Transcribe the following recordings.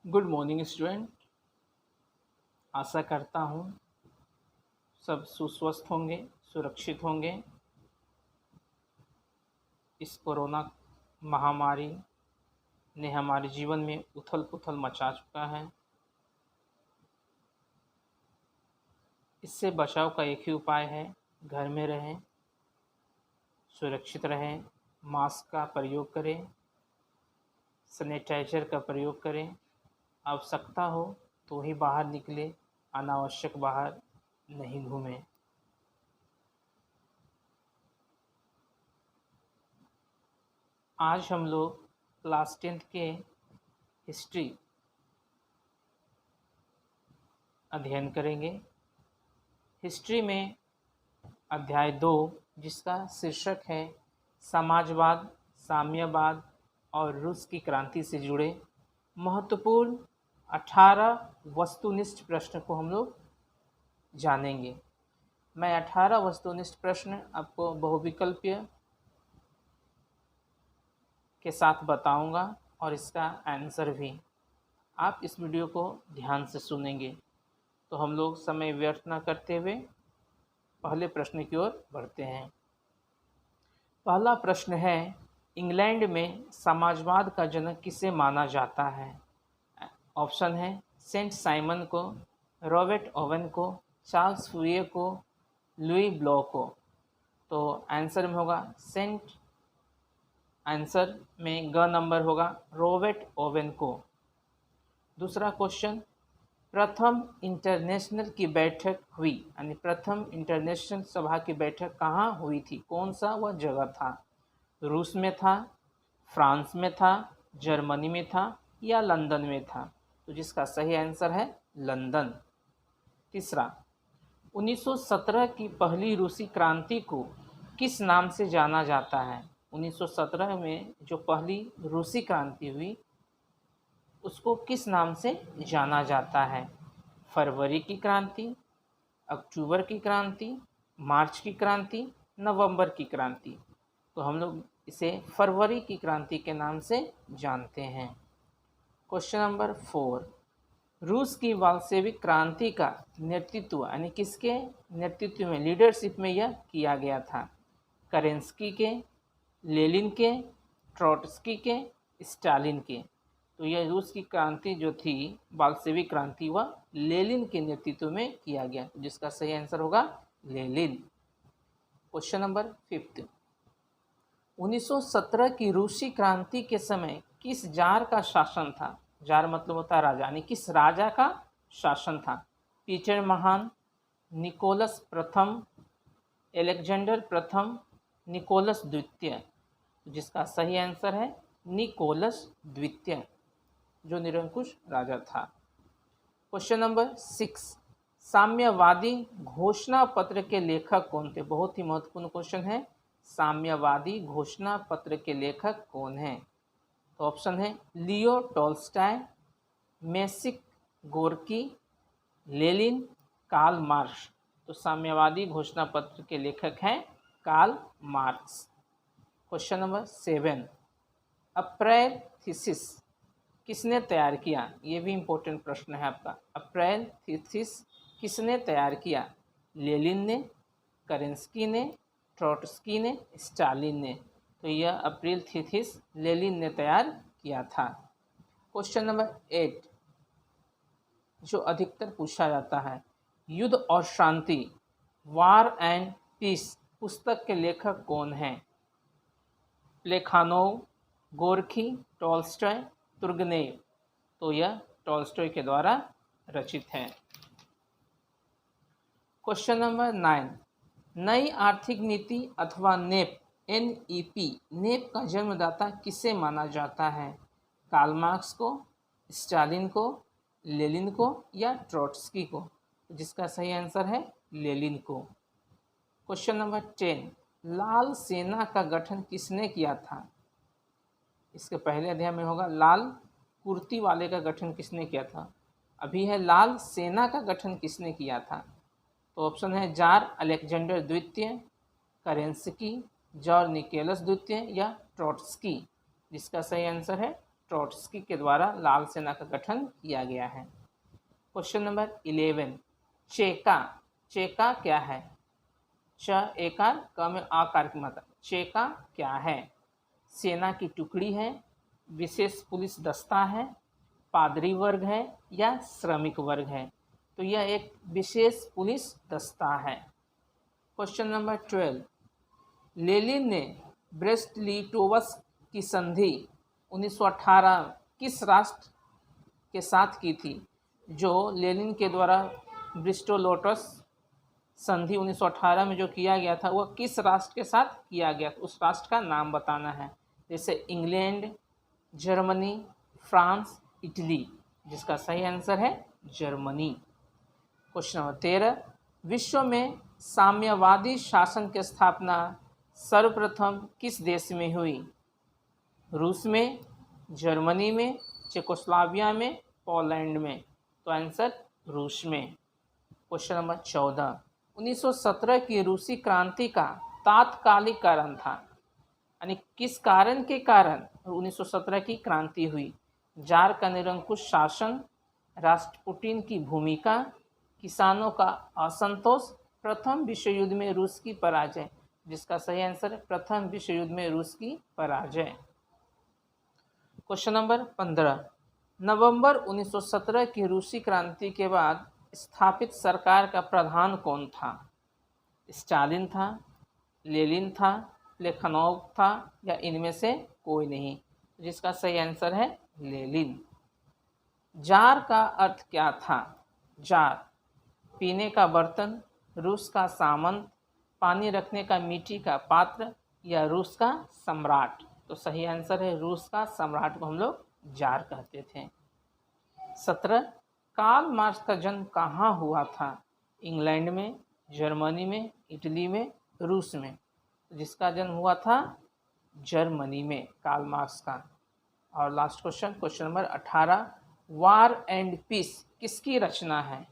Good morning student. आशा करता हूँ सब सुस्वस्थ होंगे, सुरक्षित होंगे। इस कोरोना महामारी ने हमारे जीवन में उथल पुथल मचा चुका है। इससे बचाव का एक ही उपाय है, घर में रहें, सुरक्षित रहें, मास्क का प्रयोग करें, सैनिटाइजर का प्रयोग करें। आवश्यकता हो तो ही बाहर निकले, अनावश्यक बाहर नहीं घूमें। आज हम लोग क्लास 10th के हिस्ट्री अध्ययन करेंगे। हिस्ट्री में अध्याय 2 जिसका शीर्षक है समाजवाद, साम्यवाद और रूस की क्रांति से जुड़े महत्वपूर्ण 18 वस्तुनिष्ठ प्रश्न को हम लोग जानेंगे। मैं 18 वस्तुनिष्ठ प्रश्न आपको बहुविकल्पीय के साथ बताऊंगा और इसका आंसर भी। आप इस वीडियो को ध्यान से सुनेंगे। तो हम लोग समय व्यर्थ न करते हुए पहले प्रश्न की ओर बढ़ते हैं। पहला प्रश्न है, इंग्लैंड में समाजवाद का जनक किसे माना जाता है? ऑप्शन है सेंट साइमन को, रॉबर्ट ओवन को, चार्ल्स फूरिये को, लुई ब्लॉ को। तो आंसर में होगा आंसर में ग नंबर होगा रॉबर्ट ओवन को। दूसरा क्वेश्चन, प्रथम इंटरनेशनल की बैठक हुई, यानी प्रथम इंटरनेशनल सभा की बैठक कहाँ हुई थी? कौन सा वह जगह था? रूस में था, फ्रांस में था, जर्मनी में था या लंदन में था? तो जिसका सही आंसर है लंदन। तीसरा, 1917 की पहली रूसी क्रांति को किस नाम से जाना जाता है? 1917 में जो पहली रूसी क्रांति हुई उसको किस नाम से जाना जाता है? फरवरी की क्रांति, अक्टूबर की क्रांति, मार्च की क्रांति, नवंबर की क्रांति? तो हम लोग इसे फरवरी की क्रांति के नाम से जानते हैं। क्वेश्चन नंबर 4, रूस की बाल्शेविक क्रांति का नेतृत्व यानी किसके नेतृत्व में, लीडरशिप में यह किया गया था? करेंस्की के, लेनिन के, ट्रोट्स्की के, स्टालिन के? तो यह रूस की क्रांति जो थी बाल्शेविक क्रांति, वह लेनिन के नेतृत्व में किया गया, जिसका सही आंसर होगा लेनिन। क्वेश्चन नंबर 5, 1917 की रूसी क्रांति के समय किस जार का शासन था? जार मतलब होता है राजा, यानी किस राजा का शासन था? पीटर महान, निकोलस प्रथम, एलेक्जेंडर प्रथम, निकोलस द्वितीय? जिसका सही आंसर है निकोलस द्वितीय, जो निरंकुश राजा था। क्वेश्चन नंबर 6, साम्यवादी घोषणा पत्र के लेखक कौन थे? बहुत ही महत्वपूर्ण क्वेश्चन है। साम्यवादी घोषणा पत्र के लेखक कौन हैं? तो ऑप्शन है Leo Tolstoy, Maxim Gorky, Lenin, Karl Marx? तो साम्यवादी घोषणा पत्र के लेखक हैं Karl Marx. Question number 7, April thesis किसने तैयार किया? ये भी इम्पोर्टेंट प्रश्न है आपका। अप्रैल थीसिस किसने तैयार किया? लेनिन ने, करेंस्की ने, ट्रोट्स्की ने, स्टालिन ने? तो यह अप्रैल थीसिस लेनिन ने तैयार किया था। क्वेश्चन नंबर 8 जो अधिकतर पूछा जाता है, युद्ध और शांति, वार एंड पीस पुस्तक के लेखक कौन हैं? प्लेखानोव, गोर्की, टॉल्स्टॉय, तुर्गनेव? तो यह टॉल्स्टॉय के द्वारा रचित है। क्वेश्चन नंबर 9, नई आर्थिक नीति अथवा नेप, NEP, नेप का जन्मदाता किसे माना जाता है? कार्ल मार्क्स को, स्टालिन को, लेनिन को या ट्रोट्स्की को? जिसका सही आंसर है लेनिन को। क्वेश्चन नंबर 10, लाल सेना का गठन किसने किया था? इसके पहले अध्याय में होगा लाल कुर्ती वाले का गठन किसने किया था, अभी है लाल सेना का गठन किसने किया था? तो ऑप्शन है जार अलेक्जेंडर द्वितीय, करेंस्की, जॉर्ज निकोलस द्वितीय या ट्रोट्स्की? जिसका सही आंसर है ट्रोट्स्की के द्वारा लाल सेना का गठन किया गया है। क्वेश्चन नंबर 11, चेका। चेका क्या है? च एकार क में आकार की मात्रा। चेका क्या है? सेना की टुकड़ी है, विशेष पुलिस दस्ता है, पादरी वर्ग है या श्रमिक वर्ग है? तो यह एक विशेष पुलिस दस्ता है। क्वेश्चन नंबर 12, लेनिन ने ब्रेस्ट-लिटोव्स्क की संधि 1918 किस राष्ट्र के साथ की थी? जो लेनिन के द्वारा ब्रेस्ट-लिटोव्स्क संधि 1918 में जो किया गया था वह किस राष्ट्र के साथ किया गया? उस राष्ट्र का नाम बताना है। जैसे इंग्लैंड, जर्मनी, फ्रांस, इटली। जिसका सही आंसर है जर्मनी। क्वेश्चन नंबर 13, विश्व में साम्यवादी शासन की स्थापना सर्वप्रथम किस देश में हुई? रूस में, जर्मनी में, चेकोस्लोवाकिया में, पोलैंड में? तो आंसर रूस में। क्वेश्चन नंबर 14, 1917 की रूसी क्रांति का तात्कालिक कारण था, यानी किस कारण के कारण 1917 की क्रांति हुई? जार का निरंकुश शासन, राष्ट्रपुटिन की भूमिका, किसानों का असंतोष, प्रथम विश्व युद्ध में रूस की पराजय? जिसका सही आंसर है प्रथम विश्व युद्ध में रूस की पराजय। क्वेश्चन नंबर 15, नवंबर 1917 की रूसी क्रांति के बाद स्थापित सरकार का प्रधान कौन था? स्टालिन था, लेनिन था, प्लेखनोव था या इनमें से कोई नहीं? जिसका सही आंसर है लेनिन। जार का अर्थ क्या था? जार पीने का बर्तन, रूस का सामंत, पानी रखने का मिट्टी का पात्र या रूस का सम्राट? तो सही आंसर है रूस का सम्राट को हम लोग जार कहते थे। 17, कार्ल मार्क्स का जन्म कहाँ हुआ था? इंग्लैंड में, जर्मनी में, इटली में, रूस में? जिसका जन्म हुआ था जर्मनी में, कार्ल मार्क्स का। और last question, question number 18, war and peace किसकी रचना है?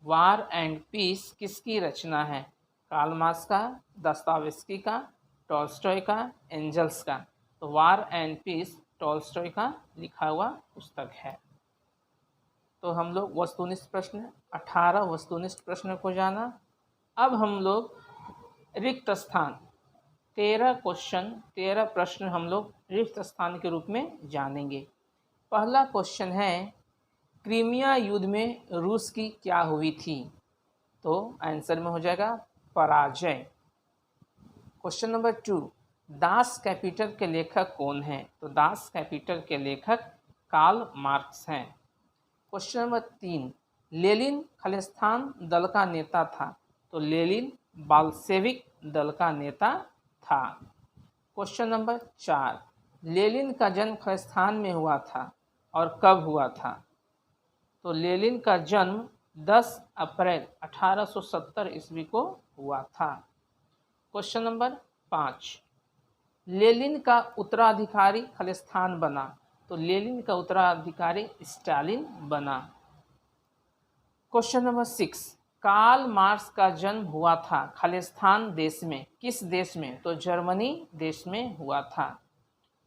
वार एंड पीस किसकी रचना है? कार्ल मार्क्स का, दस्तावेस्की का, टॉल्स्टॉय का, एंजल्स का? तो वार एंड पीस टॉल्स्टॉय का लिखा हुआ पुस्तक है। तो हम लोग वस्तुनिष्ठ प्रश्न 18 वस्तुनिष्ठ प्रश्न को जाना। अब हम लोग रिक्त स्थान 13 प्रश्न हम लोग रिक्त स्थान के रूप में जानेंगे। पहला क्वेश्चन है, क्रीमिया युद्ध में रूस की क्या हुई थी? तो आंसर में हो जाएगा पराजय। क्वेश्चन नंबर 2, दास कैपिटल के लेखक कौन हैं? तो दास कैपिटल के लेखक कार्ल मार्क्स हैं। क्वेश्चन नंबर 3, लेनिन खालिस्तान दल का नेता था? तो लेनिन बाल्शेविक दल का नेता था। क्वेश्चन नंबर 4, लेनिन का जन्म खालिस्तान में हुआ था और कब हुआ था? तो लेनिन का जन्म 10 अप्रैल 1870 ईस्वी को हुआ था। क्वेश्चन नंबर 5, लेनिन का उत्तराधिकारी खालिस्तान बना? तो लेनिन का उत्तराधिकारी स्टालिन बना। क्वेश्चन नंबर 6, कार्ल मार्क्स का जन्म हुआ था खालिस्तान देश में, किस देश में? तो जर्मनी देश में हुआ था।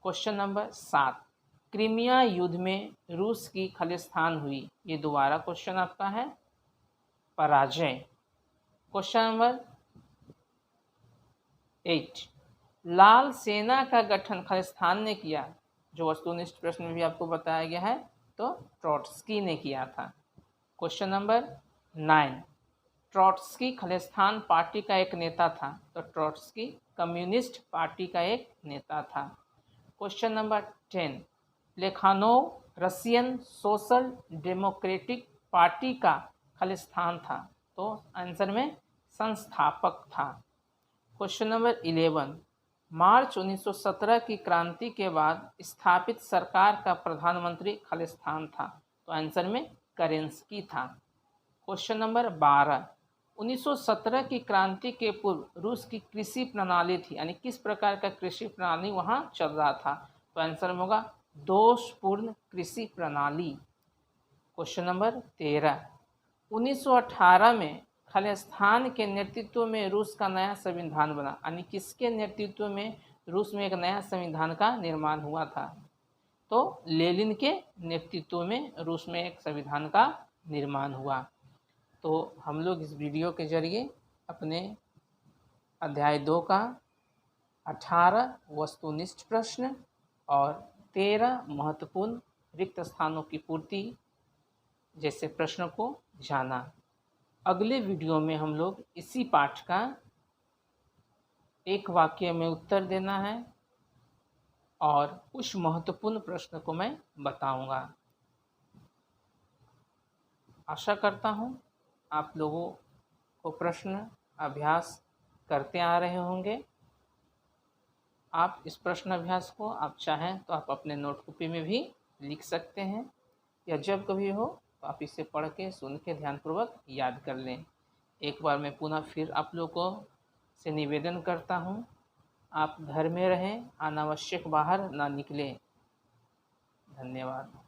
क्वेश्चन नंबर 7, क्रीमिया युद्ध में रूस की खालिस्तान हुई? ये दोबारा क्वेश्चन आपका है, पराजय। क्वेश्चन नंबर 8, लाल सेना का गठन खालिस्तान ने किया? जो वस्तुनिष्ठ प्रश्न में भी आपको बताया गया है, तो ट्रोट्स्की ने किया था। क्वेश्चन नंबर 9, ट्रोट्स्की खालिस्तान पार्टी का एक नेता था? तो ट्रोट्स्की कम्युनिस्ट पार्टी का एक नेता था। Question number 10, Plekhanov Russian social democratic party का खालिस्तान था? तो आंसर में संस्थापक था। क्वेश्चन नंबर 11, मार्च 1917 की क्रांति के बाद स्थापित सरकार का प्रधानमंत्री खालिस्तान था? तो आंसर में करेंस्की था। क्वेश्चन नंबर 12, 1917 की क्रांति के पूर्व रूस की कृषि प्रणाली थी, यानी किस प्रकार का कृषि प्रणाली वहाँ चल रहा था? तो आंसर में होगा दोषपूर्ण कृषि प्रणाली। क्वेश्चन नंबर 13, 1918 में खालिस्तान के नेतृत्व में रूस का नया संविधान बना, यानी किसके नेतृत्व में रूस में एक नया संविधान का निर्माण हुआ था? तो लेनिन के नेतृत्व में रूस में एक संविधान का निर्माण हुआ। तो हम लोग इस वीडियो के जरिए अपने अध्याय 2 का 18 वस्तुनिष्ठ प्रश्न और 13 महत्वपूर्ण रिक्त स्थानों की पूर्ति जैसे प्रश्नों को जाना। अगले वीडियो में हम लोग इसी पाठ का एक वाक्य में उत्तर देना है और उस महत्वपूर्ण प्रश्न को मैं बताऊंगा। आशा करता हूं आप लोगों को प्रश्न अभ्यास करते आ रहे होंगे। आप इस प्रश्न अभ्यास को आप चाहें तो आप अपने नोट कॉपी में भी लिख सकते हैं, या जब कभी हो तो आप इसे पढ़ के सुन के ध्यानपूर्वक याद कर लें। एक बार मैं पुनः फिर आप लोगों से निवेदन करता हूं, आप घर में रहें, अनावश्यक बाहर ना निकलें। धन्यवाद।